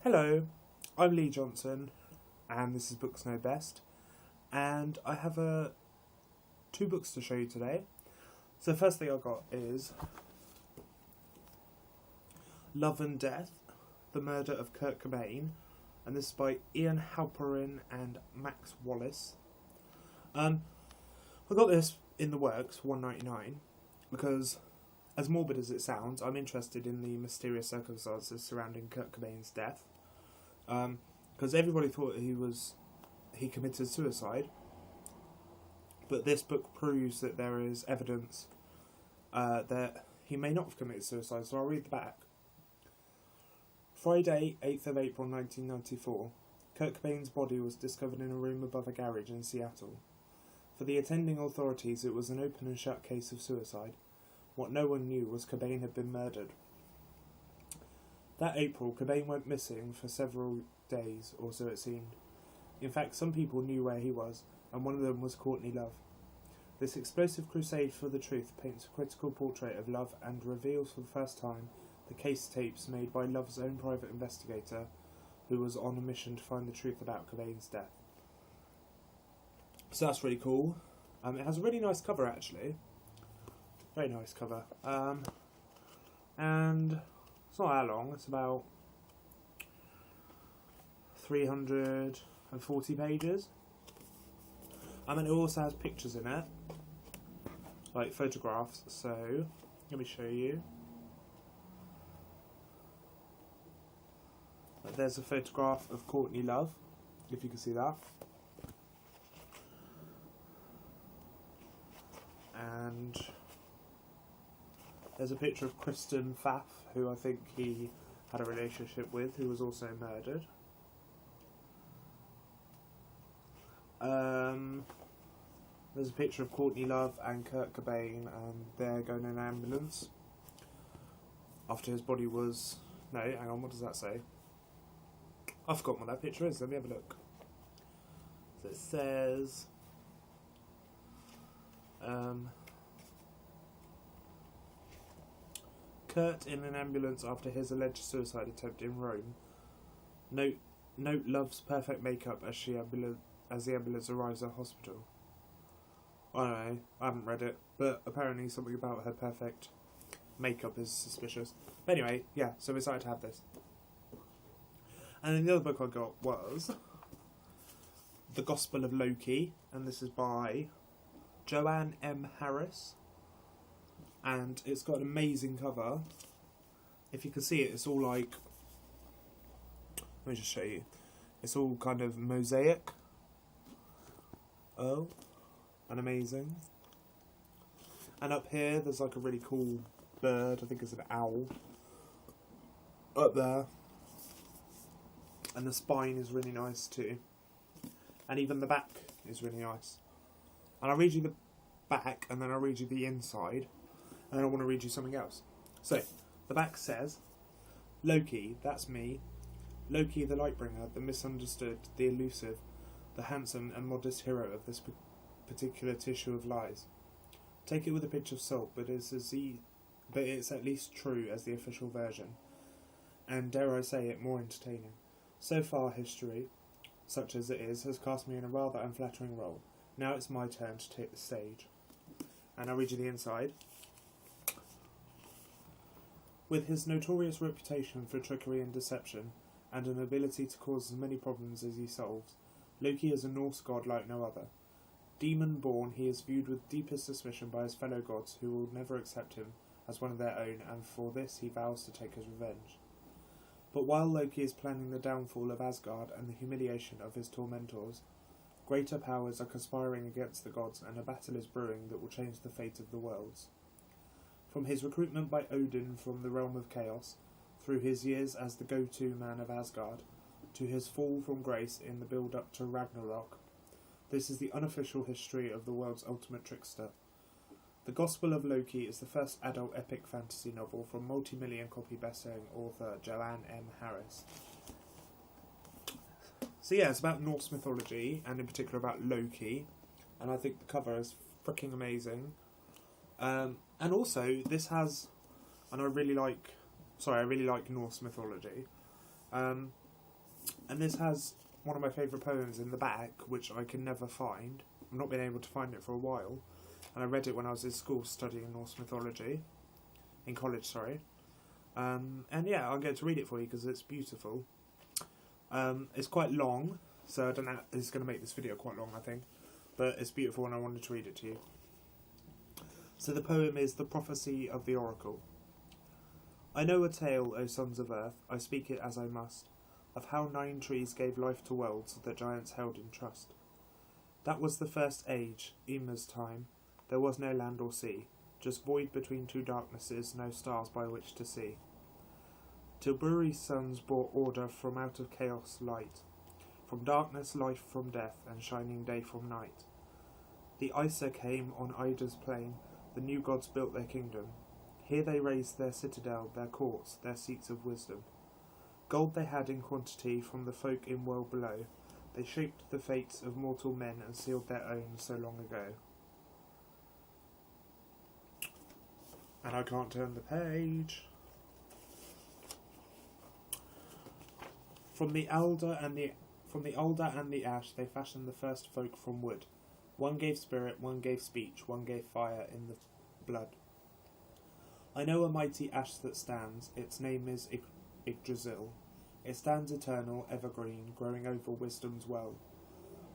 Hello, I'm Lee Johnson, and this is Books Know Best, and I have two books to show you today. So the first thing I got is Love and Death, The Murder of Kurt Cobain, and this is by Ian Halperin and Max Wallace. I got this in the works for $1.99 because, as morbid as it sounds, I'm interested in the mysterious circumstances surrounding Kurt Cobain's death. Because everybody thought he committed suicide, but this book proves that there is evidence that he may not have committed suicide, so I'll read the back. Friday, 8th of April 1994, Kurt Cobain's body was discovered in a room above a garage in Seattle. For the attending authorities, it was an open and shut case of suicide. What no one knew was Cobain had been murdered. That April, Cobain went missing for several days, or so it seemed. In fact, some people knew where he was, and one of them was Courtney Love. This explosive crusade for the truth paints a critical portrait of Love and reveals for the first time the case tapes made by Love's own private investigator, who was on a mission to find the truth about Cobain's death. So that's really cool. It has a really nice cover, actually. Very nice cover. And it's not that long. It's about 340 pages. And it also has pictures in it, like photographs. So let me show you. There's a photograph of Courtney Love, if you can see that. And there's a picture of Kristen Pfaff, who I think he had a relationship with, who was also murdered. There's a picture of Courtney Love and Kurt Cobain, and they're going in an ambulance after his body was... No, hang on, what does that say? I've forgotten what that picture is, let me have a look. So it says... Kurt in an ambulance after his alleged suicide attempt in Rome. Note Love's perfect makeup as the ambulance arrives at hospital. I don't know, I haven't read it, but apparently something about her perfect makeup is suspicious. But anyway, yeah, so I'm excited to have this. And then the other book I got was The Gospel of Loki, and this is by Joanne M. Harris. And it's got an amazing cover. If you can see it, it's all like... Let me just show you. It's all kind of mosaic. Oh. And amazing. And up here, there's like a really cool bird. I think it's an owl. Up there. And the spine is really nice too. And even the back is really nice. And I'll read you the back, and then I'll read you the inside. And I want to read you something else. So, the back says, Loki, that's me. Loki, the Lightbringer, the misunderstood, the elusive, the handsome and modest hero of this particular tissue of lies. Take it with a pinch of salt, but it's at least true as the official version. And dare I say it, more entertaining. So far, history, such as it is, has cast me in a rather unflattering role. Now it's my turn to take the stage. And I'll read you the inside. With his notorious reputation for trickery and deception, and an ability to cause as many problems as he solves, Loki is a Norse god like no other. Demon-born, he is viewed with deepest suspicion by his fellow gods, who will never accept him as one of their own, and for this he vows to take his revenge. But while Loki is planning the downfall of Asgard and the humiliation of his tormentors, greater powers are conspiring against the gods, and a battle is brewing that will change the fate of the worlds. From his recruitment by Odin from the realm of chaos, through his years as the go-to man of Asgard, to his fall from grace in the build-up to Ragnarok, this is the unofficial history of the world's ultimate trickster. The Gospel of Loki is the first adult epic fantasy novel from multi-million copy best-selling author Joanne M. Harris. So yeah, it's about Norse mythology, and in particular about Loki, and I think the cover is freaking amazing. And also, this has, and I really like Norse mythology, And this has one of my favourite poems in the back, which I can never find. I've not been able to find it for a while. And I read it when I was in school studying Norse mythology. In college, sorry. And yeah, I'll get to read it for you because it's beautiful. It's quite long, so I don't know, it's going to make this video quite long, I think. But it's beautiful and I wanted to read it to you. So the poem is The Prophecy of the Oracle. I know a tale, O sons of earth, I speak it as I must, of how 9 trees gave life to worlds that giants held in trust. That was the first age, Yma's time. There was no land or sea, just void between 2 darknesses, no stars by which to see. Till Buri's sons brought order from out of chaos light, from darkness life from death, and shining day from night. The Isa came on Ida's plain, the new gods built their kingdom. Here they raised their citadel, their courts, their seats of wisdom. Gold they had in quantity from the folk in world below. They shaped the fates of mortal men and sealed their own so long ago. And I can't turn the page. From the alder and the ash they fashioned the first folk from wood. One gave spirit, one gave speech, one gave fire in the blood. I know a mighty ash that stands, its name is Yggdrasil. It stands eternal, evergreen, growing over wisdom's well.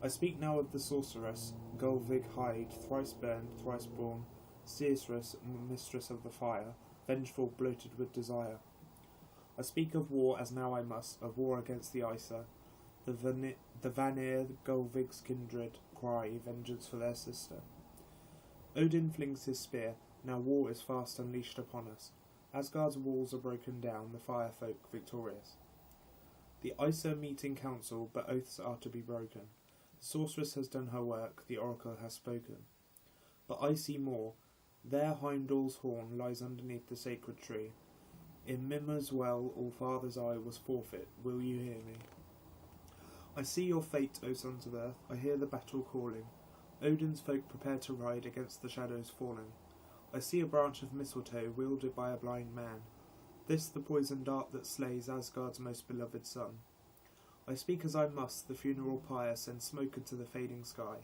I speak now of the sorceress, Gulvig Hyde, thrice burned, thrice born, Seeress, mistress of the fire, vengeful, bloated with desire. I speak of war as now I must, of war against the Isa. The Vanir, Gulvig's kindred, cry vengeance for their sister. Odin flings his spear, now war is fast unleashed upon us. Asgard's walls are broken down, the fire folk victorious. The Isa meet in council, but oaths are to be broken. The sorceress has done her work, the oracle has spoken. But I see more. There Heimdall's horn lies underneath the sacred tree. In Mimir's well, all father's eye was forfeit. Will you hear me? I see your fate, O sons of earth. I hear the battle calling. Odin's folk prepare to ride against the shadows falling. I see a branch of mistletoe wielded by a blind man. This the poisoned dart that slays Asgard's most beloved son. I speak as I must, the funeral pyre sends smoke into the fading sky.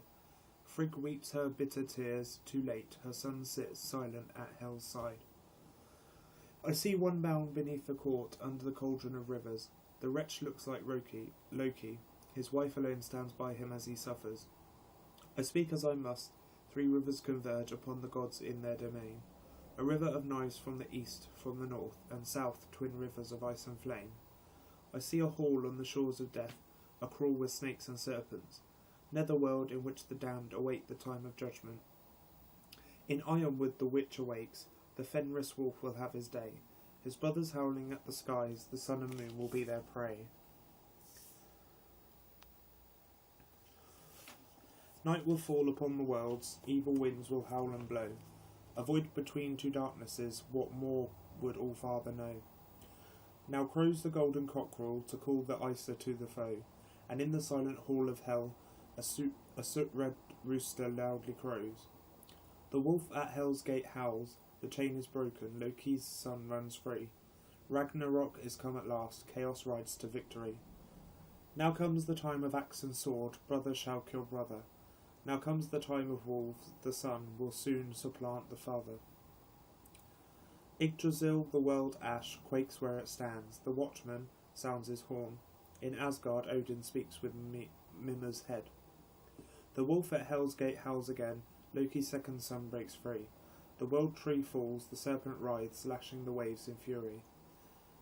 Frigg weeps her bitter tears, too late, her son sits silent at Hel's side. I see one bound beneath the court, under the cauldron of rivers. The wretch looks like Loki, his wife alone stands by him as he suffers. I speak as I must, 3 rivers converge upon the gods in their domain. A river of knives from the east, from the north, and south, twin rivers of ice and flame. I see a hall on the shores of death, a crawl with snakes and serpents. Netherworld in which the damned await the time of judgment. In Ironwood the witch awakes, the Fenris wolf will have his day. His brothers howling at the skies, the sun and moon will be their prey. Night will fall upon the worlds, evil winds will howl and blow. A void between 2 darknesses, what more would All-Father know? Now crows the golden cockerel to call the Isa to the foe, and in the silent hall of hell a soot-red rooster loudly crows. The wolf at hell's gate howls, the chain is broken, Loki's son runs free. Ragnarok is come at last, chaos rides to victory. Now comes the time of axe and sword, brother shall kill brother. Now comes the time of wolves, the son will soon supplant the father. Yggdrasil, the world ash, quakes where it stands. The watchman sounds his horn. In Asgard, Odin speaks with Mimir's head. The wolf at Hell's Gate howls again. Loki's second son breaks free. The world tree falls, the serpent writhes, lashing the waves in fury.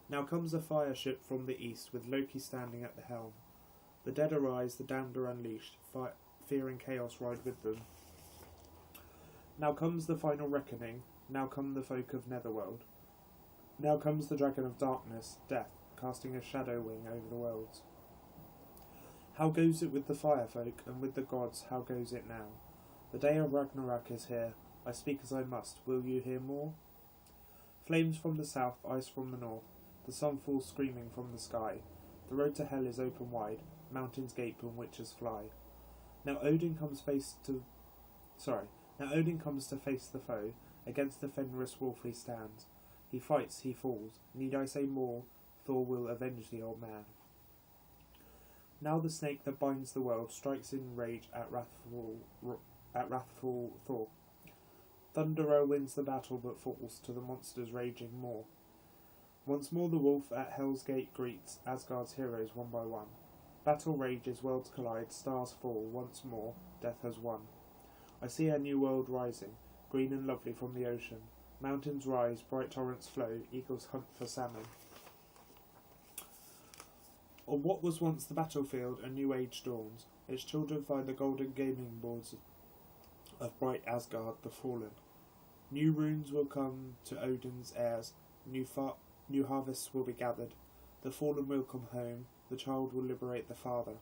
Now comes a fire ship from the east, with Loki standing at the helm. The dead arise, the damned are unleashed. Fear and chaos ride with them. Now comes the final reckoning, now come the folk of Netherworld. Now comes the dragon of darkness, death, casting a shadow wing over the worlds. How goes it with the fire folk, and with the gods, how goes it now? The day of Ragnarok is here, I speak as I must, will you hear more? Flames from the south, ice from the north, the sun falls screaming from the sky. The road to hell is open wide, mountains gape and witches fly. Now Odin comes to face the foe. Against the Fenris wolf he stands. He fights, he falls. Need I say more? Thor will avenge the old man. Now the snake that binds the world strikes in rage at wrathful Thor. Thunderer wins the battle but falls to the monsters raging more. Once more the wolf at Hell's Gate greets Asgard's heroes one by one. Battle rages, worlds collide, stars fall, once more, death has won. I see a new world rising, green and lovely from the ocean. Mountains rise, bright torrents flow, eagles hunt for salmon. On what was once the battlefield, a new age dawns. Its children find the golden gaming boards of bright Asgard the fallen. New runes will come to Odin's heirs, new harvests will be gathered. The fallen will come home, the child will liberate the father.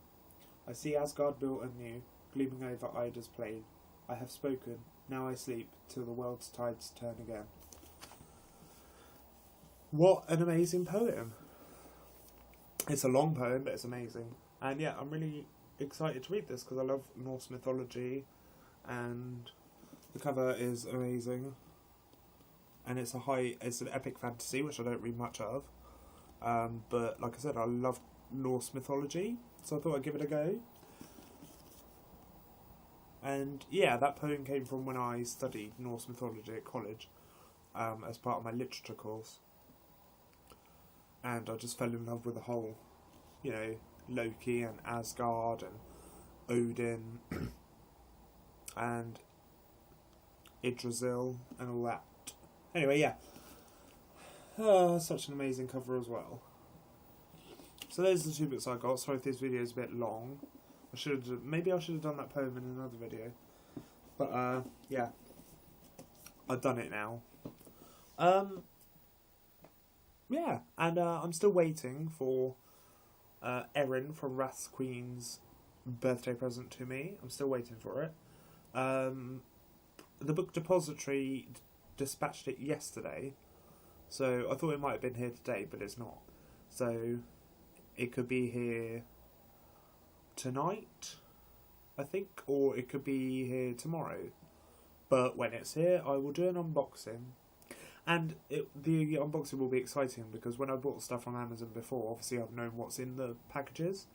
I see Asgard built anew, gleaming over Ida's plain. I have spoken, now I sleep, till the world's tides turn again. What an amazing poem. It's a long poem, but it's amazing. And yeah, I'm really excited to read this because I love Norse mythology, and the cover is amazing. And it's an epic fantasy, which I don't read much of. But like I said, I love Norse mythology, so I thought I'd give it a go. And yeah, that poem came from when I studied Norse mythology at college, as part of my literature course. And I just fell in love with the whole, Loki and Asgard and Odin and Yggdrasil and all that. Anyway, yeah. Such an amazing cover as well. So those are the 2 books I got. Sorry if this video is a bit long. Maybe I should have done that poem in another video. But yeah, I've done it now. Yeah, and I'm still waiting for Erin from Wrath's Queen's birthday present to me. I'm still waiting for it. The book depository dispatched it yesterday, so I thought it might have been here today, but it's not. So it could be here tonight, I think, or it could be here tomorrow. But when it's here, I will do an unboxing. And the unboxing will be exciting because when I bought stuff on Amazon before, obviously I've known what's in the packages.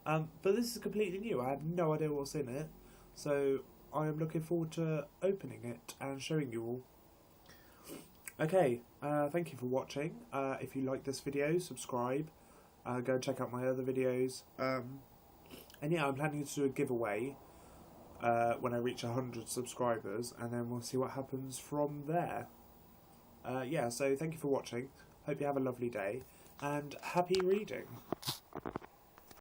But this is completely new. I have no idea what's in it. So I am looking forward to opening it and showing you all. Okay, thank you for watching. If you like this video, subscribe. Go and check out my other videos. And yeah, I'm planning to do a giveaway when I reach 100 subscribers, and then we'll see what happens from there. Yeah, so thank you for watching. Hope you have a lovely day, and happy reading.